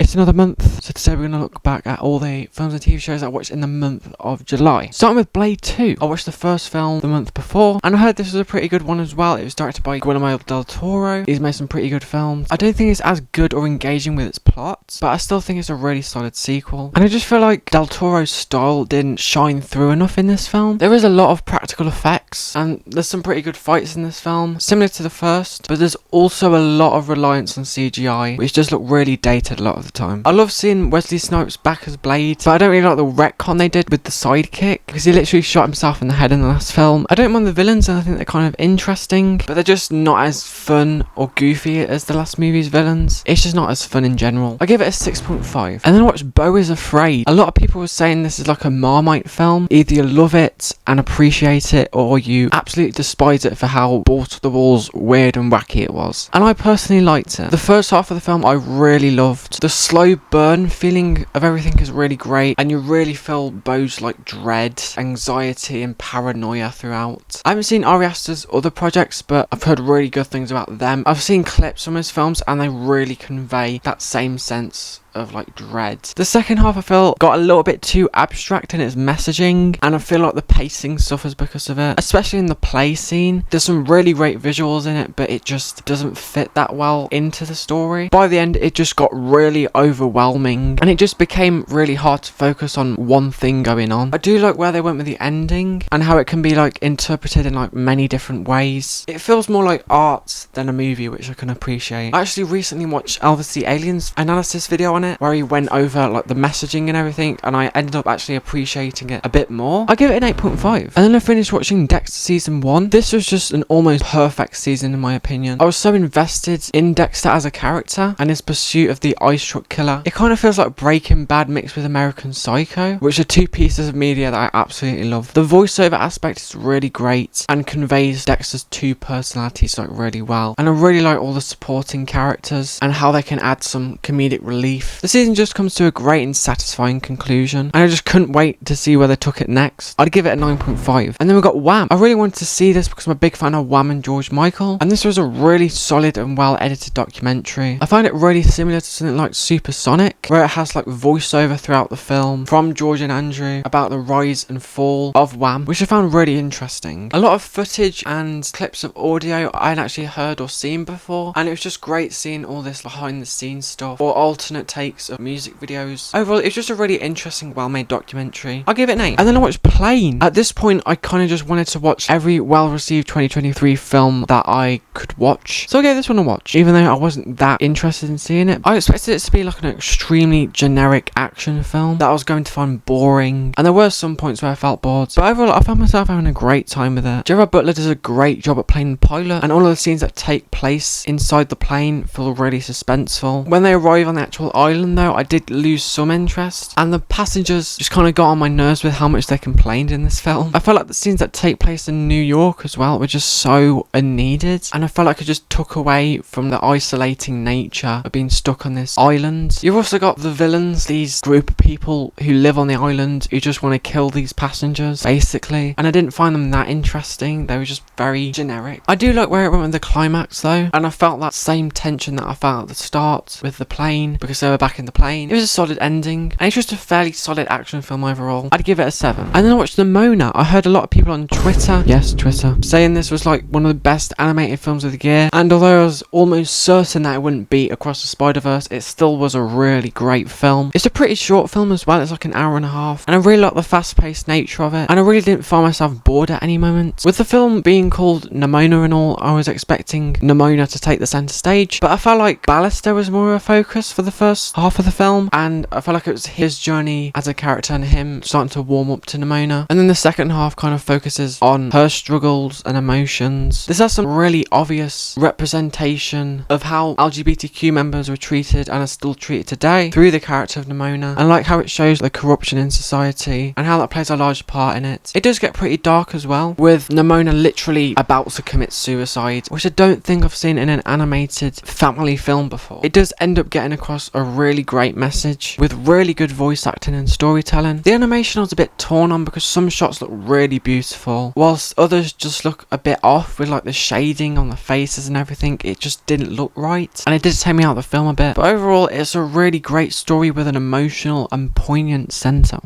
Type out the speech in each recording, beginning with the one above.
It's another month, so today we're going to look back at all the films and TV shows I watched in the month of July. Starting with Blade 2. I watched the first film the month before, and I heard this was a pretty good one as well. It was directed by Guillermo del Toro. He's made some pretty good films. I don't think it's as good or engaging with its plot, but I still think it's a really solid sequel. And I just feel like del Toro's style didn't shine through enough in this film. There is a lot of practical effects, and there's some pretty good fights in this film, similar to the first, but there's also a lot of reliance on CGI, which just look really dated a lot of the time. I love seeing Wesley Snipes back as Blade, but I don't really like the retcon they did with the sidekick, because he literally shot himself in the head in the last film. I don't mind the villains, and I think they're kind of interesting, but they're just not as fun or goofy as the last movie's villains. It's just not as fun in general. I give it a 6.5. And then I watched Beau Is Afraid. A lot of people were saying this is like a Marmite film. Either you love it and appreciate it, or you absolutely despise it for how balls to the walls, weird and wacky it was. And I personally liked it. The first half of the film I really loved. The slow burn feeling of everything is really great, and you really feel Beau's like dread, anxiety and paranoia throughout. I haven't seen Ari Aster's other projects, but I've heard really good things about them. I've seen clips from his films and they really convey that same sense of like dread. The second half I feel got a little bit too abstract in its messaging, and I feel like the pacing suffers because of it, especially in the play scene. There's some really great visuals in it, but it just doesn't fit that well into the story. By the end it just got really overwhelming, and it just became really hard to focus on one thing going on. I do like where they went with the ending and how it can be like interpreted in like many different ways. It feels more like art than a movie, which I can appreciate. I actually recently watched Elvis the Alien's analysis video on it, where he went over like the messaging and everything, and I ended up actually appreciating it a bit more. I give it an 8.5. And then I finished watching Dexter season 1. This was just an almost perfect season in my opinion. I was so invested in Dexter as a character and his pursuit of the ice truck killer. It kind of feels like Breaking Bad mixed with American Psycho, which are two pieces of media that I absolutely love. The voiceover aspect is really great and conveys Dexter's two personalities like really well, and I really like all the supporting characters and how they can add some comedic relief. The season just comes to a great and satisfying conclusion, and I just couldn't wait to see where they took it next. I'd give it a 9.5. And then we got Wham. I really wanted to see this because I'm a big fan of Wham and George Michael, and this was a really solid and well edited documentary. I find it really similar to something like Supersonic, where it has like voiceover throughout the film from George and Andrew about the rise and fall of Wham, which I found really interesting. A lot of footage and clips of audio I hadn't actually heard or seen before, and it was just great seeing all this behind the scenes stuff or alternate takes of music videos. Overall, it's just a really interesting, well-made documentary. I'll give it an 8. And then I watched Plane. At this point, I kind of just wanted to watch every well-received 2023 film that I could watch, so I gave this one a watch, even though I wasn't that interested in seeing it. I expected it to be like an extremely generic action film that I was going to find boring, and there were some points where I felt bored, but overall, I found myself having a great time with it. Gerard Butler does a great job at playing the pilot, and all of the scenes that take place inside the plane feel really suspenseful. When they arrive on the actual island though, I did lose some interest, and the passengers just kind of got on my nerves with how much they complained in this film. I felt like the scenes that take place in New York as well were just so unneeded, and I felt like it just took away from the isolating nature of being stuck on this island. You've also got the villains, these group of people who live on the island who just want to kill these passengers basically, and I didn't find them that interesting. They were just very generic. I do like where it went with the climax though, and I felt that same tension that I felt at the start with the plane, because they were back in the plane. It was a solid ending, and it's just a fairly solid action film overall. I'd give it a 7. And then I watched Nimona. I heard a lot of people on Twitter, yes, Twitter, saying this was like one of the best animated films of the year, and although I was almost certain that it wouldn't beat Across the Spider-Verse, it still was a really great film. It's a pretty short film as well. It's like an hour and a half, and I really like the fast-paced nature of it, and I really didn't find myself bored at any moment. With the film being called Nimona and all, I was expecting Nimona to take the center stage, but I felt like Ballister was more of a focus for the first half of the film, and I felt like it was his journey as a character and him starting to warm up to Nimona, and then the second half kind of focuses on her struggles and emotions. This has some really obvious representation of how LGBTQ members were treated and are still treated today through the character of Nimona, and like how it shows the corruption in society and how that plays a large part in it. It does get pretty dark as well, with Nimona literally about to commit suicide, which I don't think I've seen in an animated family film before. It does end up getting across a really great message with really good voice acting and storytelling. The animation I was a bit torn on because some shots look really beautiful, whilst others just look a bit off with like the shading on the faces and everything. It just didn't look right, and it did take me out of the film a bit. But overall, it's a really great story with an emotional and poignant centre.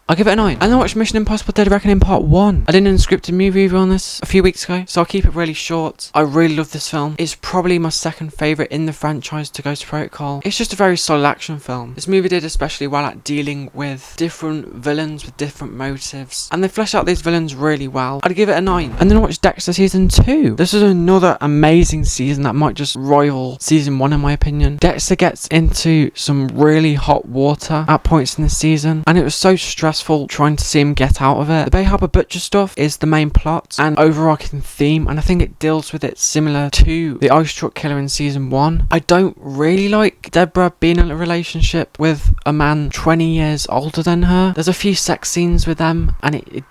I'll give it a 9. And then I watched Mission Impossible Dead Reckoning Part 1. I did an unscripted movie review on this a few weeks ago, so I'll keep it really short. I really love this film. It's probably my second favourite in the franchise to Ghost Protocol. It's just a very solid action film. This movie did especially well at dealing with different villains with different motives, and they flesh out these villains really well. I'd give it a 9. And then I watched Dexter Season 2. This is another amazing season that might just rival Season 1 in my opinion. Dexter gets into some really hot water at points in the season, and it was so stressful trying to see him get out of it. The Bay Harbor Butcher stuff is the main plot and overarching theme, and I think it deals with it similar to the Ice Truck Killer in Season 1. I don't really like Deborah being in a relationship with a man 20 years older than her. There's a few sex scenes with them, and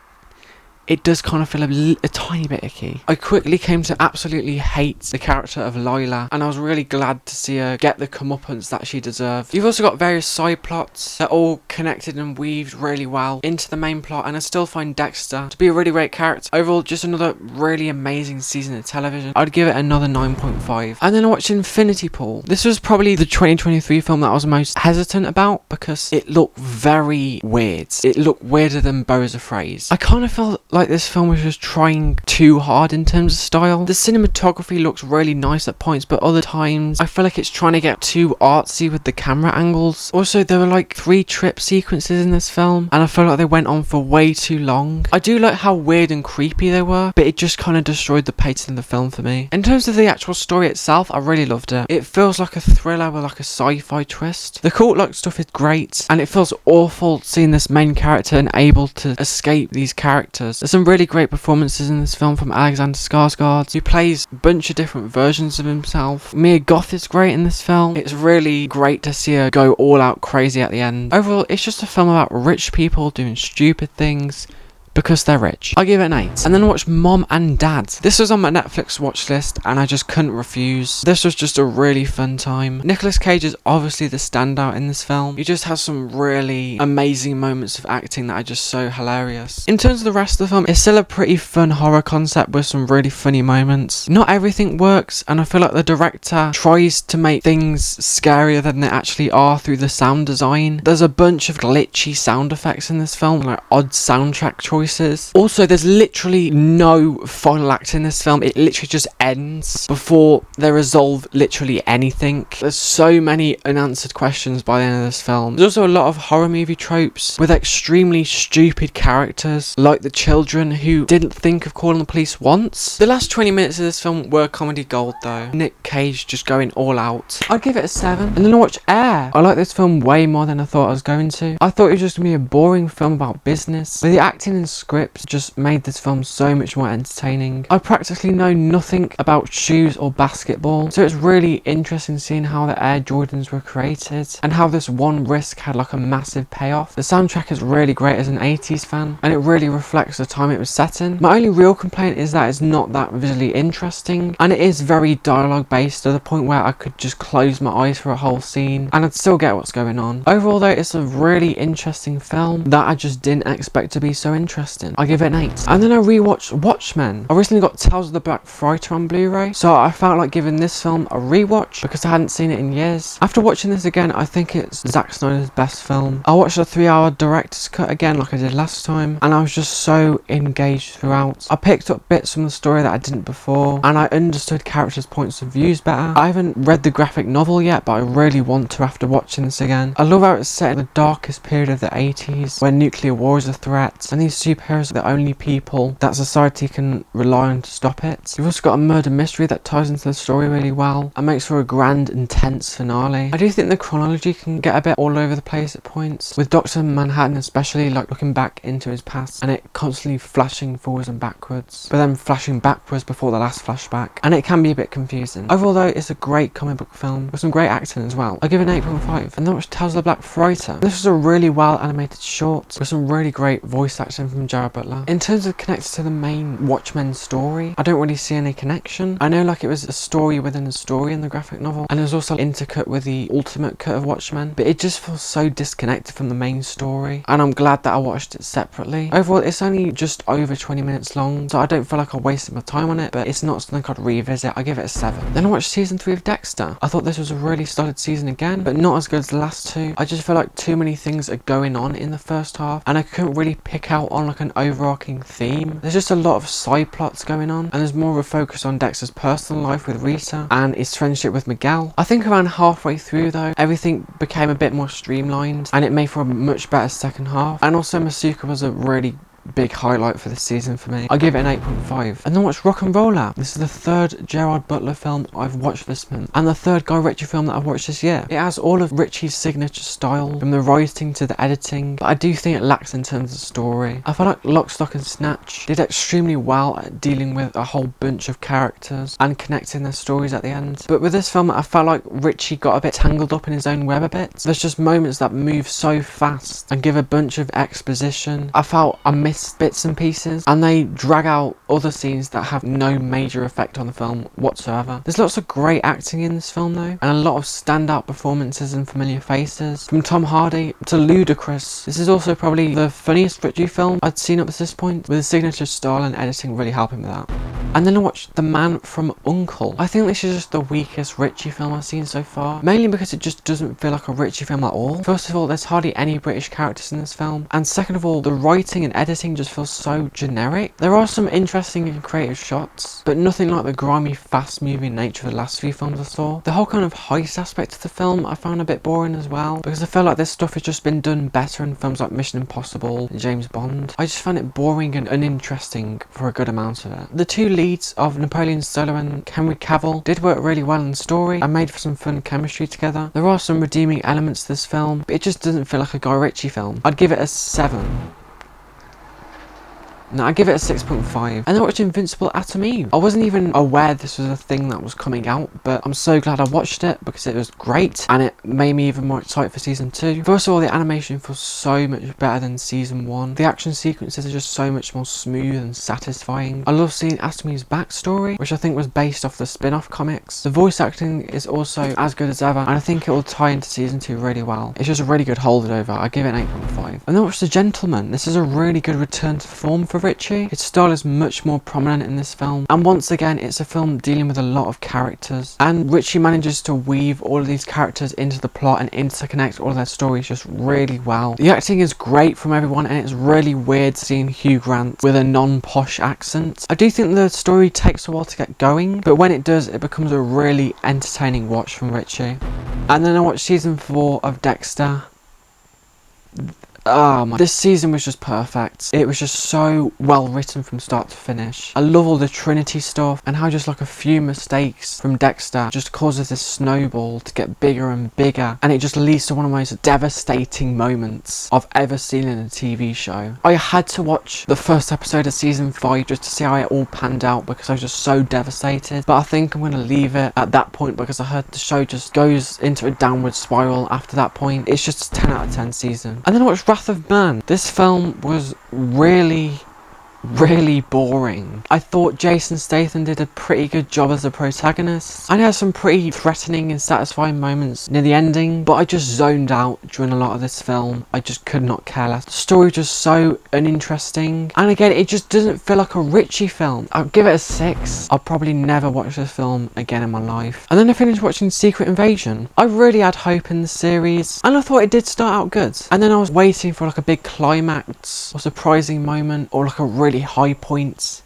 it does kind of feel a tiny bit icky. I quickly came to absolutely hate the character of Lila, and I was really glad to see her get the comeuppance that she deserved. You've also got various side plots that are all connected and weaved really well into the main plot, and I still find Dexter to be a really great character. Overall, just another really amazing season of television. I'd give it another 9.5. And then I watched Infinity Pool. This was probably the 2023 film that I was most hesitant about because it looked very weird. It looked weirder than Beau Is Afraid. I kind of felt like this film was just trying too hard in terms of style. The cinematography looks really nice at points, but other times I feel like it's trying to get too artsy with the camera angles. Also, there were like 3 trip sequences in this film, and I feel like they went on for way too long. I do like how weird and creepy they were, but it just kind of destroyed the pacing of the film for me. In terms of the actual story itself, I really loved it. It feels like a thriller with like a sci-fi twist. The cult-like stuff is great, and it feels awful seeing this main character unable to escape these characters. There's some really great performances in this film from Alexander Skarsgård, who plays a bunch of different versions of himself. Mia Goth is great in this film. It's really great to see her go all out crazy at the end. Overall, it's just a film about rich people doing stupid things because they're rich. I give it an 8. And then I watched Mom and Dad. This was on my Netflix watch list and I just couldn't refuse. This was just a really fun time. Nicolas Cage is obviously the standout in this film. He just has some really amazing moments of acting that are just so hilarious. In terms of the rest of the film, it's still a pretty fun horror concept with some really funny moments. Not everything works, and I feel like the director tries to make things scarier than they actually are through the sound design. There's a bunch of glitchy sound effects in this film, like odd soundtrack choices. Also, there's literally no final act in this film. It literally just ends before they resolve literally anything. There's so many unanswered questions by the end of this film. There's also a lot of horror movie tropes with extremely stupid characters, like the children who didn't think of calling the police once. The last 20 minutes of this film were comedy gold though. Nick Cage just going all out. I'd give it a 7. And then I watched Air. I like this film way more than I thought I was going to. I thought it was just going to be a boring film about business, but the acting and scripts just made this film so much more entertaining. I practically know nothing about shoes or basketball, so it's really interesting seeing how the Air Jordans were created and how this one risk had like a massive payoff. The soundtrack is really great as an 80s fan, and it really reflects the time it was set in. My only real complaint is that it's not that visually interesting, and it is very dialogue based to the point where I could just close my eyes for a whole scene and I'd still get what's going on. Overall though, it's a really interesting film that I just didn't expect to be so interesting. I give it an 8. And then I rewatched Watchmen. I recently got Tales of the Black Frighter on Blu-ray, so I felt like giving this film a rewatch because I hadn't seen it in years. After watching this again, I think it's Zack Snyder's best film. I watched a 3-hour director's cut again like I did last time, and I was just so engaged throughout. I picked up bits from the story that I didn't before, and I understood characters' points of views better. I haven't read the graphic novel yet, but I really want to after watching this again. I love how it's set in the darkest period of the 80s, where nuclear war is a threat, and these superheroes are the only people that society can rely on to stop it. You've also got a murder mystery that ties into the story really well and makes for a grand, intense finale. I do think the chronology can get a bit all over the place at points, with Dr. Manhattan especially like looking back into his past and it constantly flashing forwards and backwards, but then flashing backwards before the last flashback, and it can be a bit confusing. Overall though, it's a great comic book film with some great acting as well. I give it an 8.5. And then watched Tales of the Black Frighter. This was a really well animated short with some really great voice acting from from Jared Butler. In terms of connected to the main Watchmen story, I don't really see any connection. I know like it was a story within a story in the graphic novel, and it was also intercut with the ultimate cut of Watchmen, but it just feels so disconnected from the main story, and I'm glad that I watched it separately. Overall, it's only just over 20 minutes long, so I don't feel like I wasted my time on it, but it's not something I'd revisit. I give it a 7. Then I watched season 3 of Dexter. I thought this was a really solid season again, but not as good as the last two. I just feel like too many things are going on in the first half, and I couldn't really pick out on like an overarching theme. There's just a lot of side plots going on, and there's more of a focus on Dexter's personal life with Rita and his friendship with Miguel. I think around halfway through though, everything became a bit more streamlined, and it made for a much better second half. And also Masuka was a really big highlight for this season for me. I give it an 8.5. And then watch RockNRolla. This is the third Gerard Butler film I've watched this month, and the third Guy Ritchie film that I've watched this year. It has all of Ritchie's signature style, from the writing to the editing, but I do think it lacks in terms of story. I feel like Lock, Stock and Snatch did extremely well at dealing with a whole bunch of characters and connecting their stories at the end. But with this film, I felt like Ritchie got a bit tangled up in his own web a bit. There's just moments that move so fast and give a bunch of exposition. I felt I missed bits and pieces, and they drag out other scenes that have no major effect on the film whatsoever. There's lots of great acting in this film though, and a lot of standout performances and familiar faces, from Tom Hardy to Ludacris. This is also probably the funniest Ritchie film I'd seen up to this point, with his signature style and editing really helping with that. And then I watched The Man From U.N.C.L.E. I think this is just the weakest Ritchie film I've seen so far, mainly because it just doesn't feel like a Ritchie film at all. First of all, there's hardly any British characters in this film, and second of all, the writing and editing just feels so generic. There are some interesting and creative shots, but nothing like the grimy, fast-moving nature of the last few films I saw. The whole kind of heist aspect of the film I found a bit boring as well, because I feel like this stuff has just been done better in films like Mission Impossible and James Bond. I just found it boring and uninteresting for a good amount of it. The two leads of Napoleon Solo and Henry Cavill did work really well in the story and made for some fun chemistry together. There are some redeeming elements to this film, but it just doesn't feel like a Guy Ritchie film. I'd give it a 7. No, I give it a 6.5. And I watched Invincible Atom Eve. I wasn't even aware this was a thing that was coming out, but I'm so glad I watched it because it was great, and it made me even more excited for season 2. First of all, the animation feels so much better than season 1. The action sequences are just so much more smooth and satisfying. I love seeing Atom Eve's backstory, which I think was based off the spin-off comics. The voice acting is also as good as ever, and I think it will tie into season 2 really well. It's just a really good holdover. I give it an 8.5. And then watch The Gentleman. This is a really good return to form for Ritchie. Its style is much more prominent in this film, and once again it's a film dealing with a lot of characters, and Ritchie manages to weave all of these characters into the plot and interconnect all of their stories just really well. The acting is great from everyone, and it's really weird seeing Hugh Grant with a non-posh accent. I do think the story takes a while to get going, but when it does, it becomes a really entertaining watch from Ritchie. And then I watched season 4 of Dexter. This season was just perfect. It was just so well written from start to finish. I love all the Trinity stuff, and how just like a few mistakes from Dexter just causes this snowball to get bigger and bigger, and it just leads to one of the most devastating moments I've ever seen in a TV show. I had to watch the first episode of season 5 just to see how it all panned out, because I was just so devastated, but I think I'm going to leave it at that point because I heard the show just goes into a downward spiral after that point. It's just a 10 out of 10 season. And then I watched Wrath of Man. This film was really boring. I thought Jason Statham did a pretty good job as a protagonist, and he had some pretty threatening and satisfying moments near the ending, but I just zoned out during a lot of this film. I just could not care less. The story was just so uninteresting, and again, it just doesn't feel like a Ritchie film. I'll give it a 6. I'll probably never watch this film again in my life. And then I finished watching Secret Invasion. I really had hope in the series, and I thought it did start out good, and then I was waiting for like a big climax or surprising moment or like a really high points,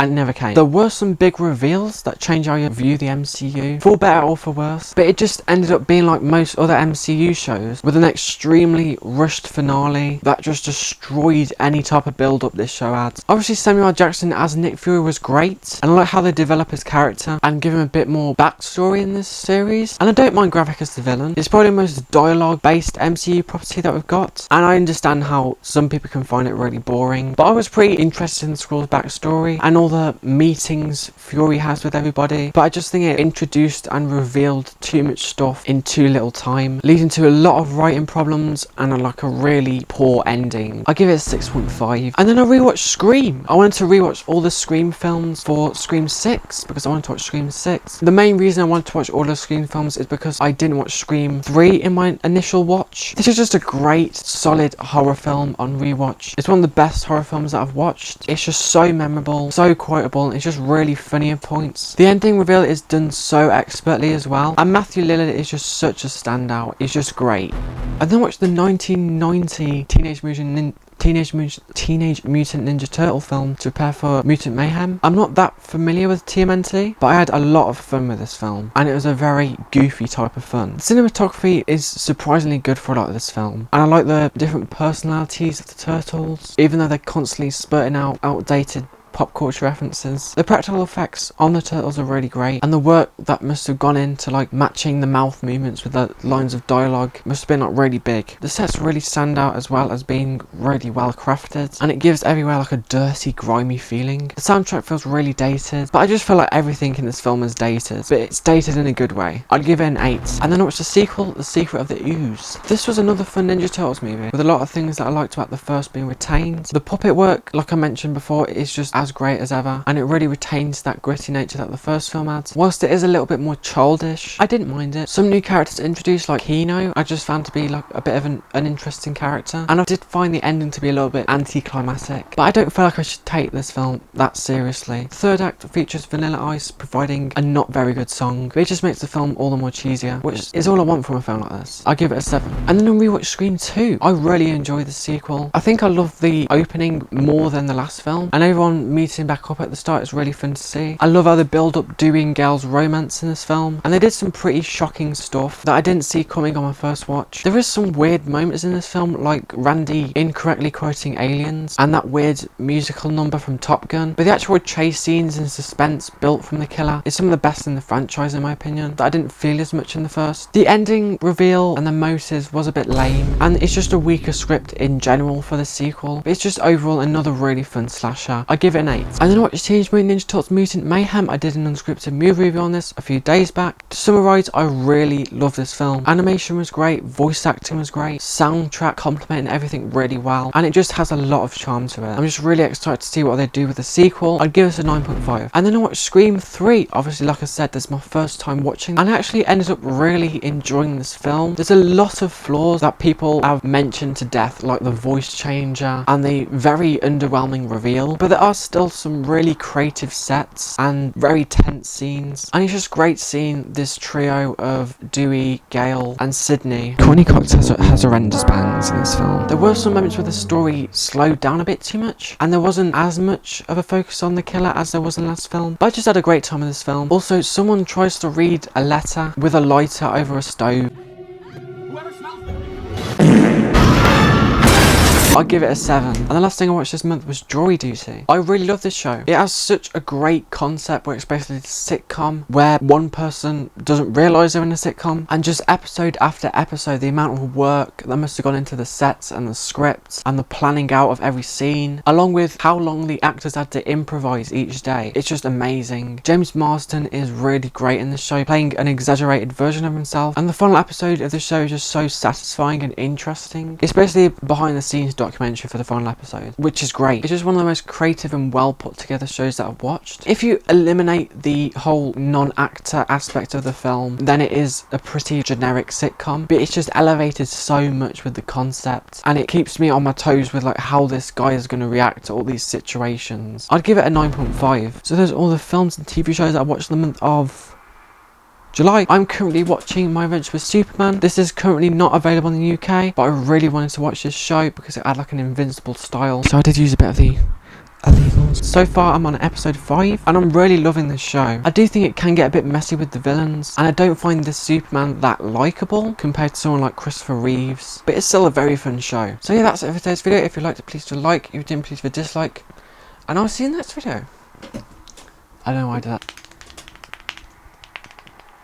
and it never came. There were some big reveals that change how you view the MCU, for better or for worse, but it just ended up being like most other MCU shows, with an extremely rushed finale that just destroyed any type of build up this show had. Obviously Samuel L. Jackson as Nick Fury was great, and I like how they develop his character and give him a bit more backstory in this series, and I don't mind Gravik as the villain. It's probably the most dialogue based MCU property that we've got, and I understand how some people can find it really boring, but I was pretty interested in the Skrulls backstory and all all the meetings Fury has with everybody, but I just think it introduced and revealed too much stuff in too little time, leading to a lot of writing problems and like a really poor ending. I give it a 6.5. And then I rewatched Scream. I wanted to rewatch all the Scream films for Scream 6 because I wanted to watch Scream 6. The main reason I wanted to watch all the Scream films is because I didn't watch Scream 3 in my initial watch. This is just a great, solid horror film on rewatch. It's one of the best horror films that I've watched. It's just so memorable, so quotable, and it's just really funny at points. The ending reveal is done so expertly as well, and Matthew Lillard is just such a standout. It's just great. I then watched the 1990 Teenage Mutant Ninja Turtle film to prepare for Mutant Mayhem. I'm not that familiar with TMNT, but I had a lot of fun with this film, and it was a very goofy type of fun. The cinematography is surprisingly good for a lot of this film, and I like the different personalities of the turtles, even though they're constantly spurting out outdated pop culture references. The practical effects on the turtles are really great, and the work that must have gone into like matching the mouth movements with the lines of dialogue must have been like really big. The sets really stand out as well as being really well crafted, and it gives everywhere like a dirty, grimy feeling. The soundtrack feels really dated, but I just feel like everything in this film is dated, but it's dated in a good way. I'd give it an 8. And then I watched the sequel, The Secret of the Ooze. This was another fun Ninja Turtles movie with a lot of things that I liked about the first being retained. The puppet work, like I mentioned before, is just as great as ever, and it really retains that gritty nature that the first film had. Whilst it is a little bit more childish, I didn't mind it. Some new characters introduced, like Kino, I just found to be like a bit of an uninteresting character, and I did find the ending to be a little bit anticlimactic, but I don't feel like I should take this film that seriously. The third act features Vanilla Ice providing a not very good song, but it just makes the film all the more cheesier, which is all I want from a film like this. I give it a 7. And then on rewatch Scream 2, I really enjoyed the sequel. I think I love the opening more than the last film, and everyone meeting back up at the start is really fun to see. I love how they build up Dewey and Gale's romance in this film, and they did some pretty shocking stuff that I didn't see coming on my first watch. There is some weird moments in this film, like Randy incorrectly quoting Aliens and that weird musical number from Top Gun, but the actual chase scenes and suspense built from the killer is some of the best in the franchise in my opinion, that I didn't feel as much in the first. The ending reveal and the motives was a bit lame, and it's just a weaker script in general for the sequel, but it's just overall another really fun slasher. I give it an 8. And then I watched Teenage Mutant Ninja Turtles Mutant Mayhem. I did an unscripted movie review on this a few days back. To summarise, I really love this film. Animation was great, voice acting was great, soundtrack complementing everything really well, and it just has a lot of charm to it. I'm just really excited to see what they do with the sequel. I'd give this a 9.5. And then I watched Scream 3. Obviously, like I said, this is my first time watching, and I actually ended up really enjoying this film. There's a lot of flaws that people have mentioned to death, like the voice changer and the very underwhelming reveal, but there are still some really creative sets and very tense scenes, and it's just great seeing this trio of Dewey, Gale and Sydney. Courtney Cox has horrendous bangs in this film. There were some moments where the story slowed down a bit too much, and there wasn't as much of a focus on the killer as there was in the last film, but I just had a great time with this film. Also, someone tries to read a letter with a lighter over a stove. I'd give it a 7. And the last thing I watched this month was Jury Duty. I really love this show. It has such a great concept where it's basically a sitcom where one person doesn't realise they're in a sitcom, and just episode after episode, the amount of work that must have gone into the sets and the scripts and the planning out of every scene, along with how long the actors had to improvise each day. It's just amazing. James Marsden is really great in this show, playing an exaggerated version of himself, and the final episode of the show is just so satisfying and interesting. It's basically behind the scenes documentary for the final episode, which is great. It's just one of the most creative and well put together shows that I've watched. If you eliminate the whole non-actor aspect of the film, then it is a pretty generic sitcom, but it's just elevated so much with the concept, and it keeps me on my toes with like how this guy is going to react to all these situations. I'd give it a 9.5. So there's all the films and TV shows that I watched in the month of July. I'm currently watching My Adventure with Superman. This is currently not available in the UK, but I really wanted to watch this show because it had like an Invincible style, so I did use a bit of the illegals. So far I'm on episode 5 and I'm really loving this show. I do think it can get a bit messy with the villains, and I don't find this Superman that likeable compared to someone like Christopher Reeves, but it's still a very fun show. So yeah, that's it for today's video. If you liked it, please do like. If you didn't, please do dislike, and I'll see you in the next video. I don't know why I did that.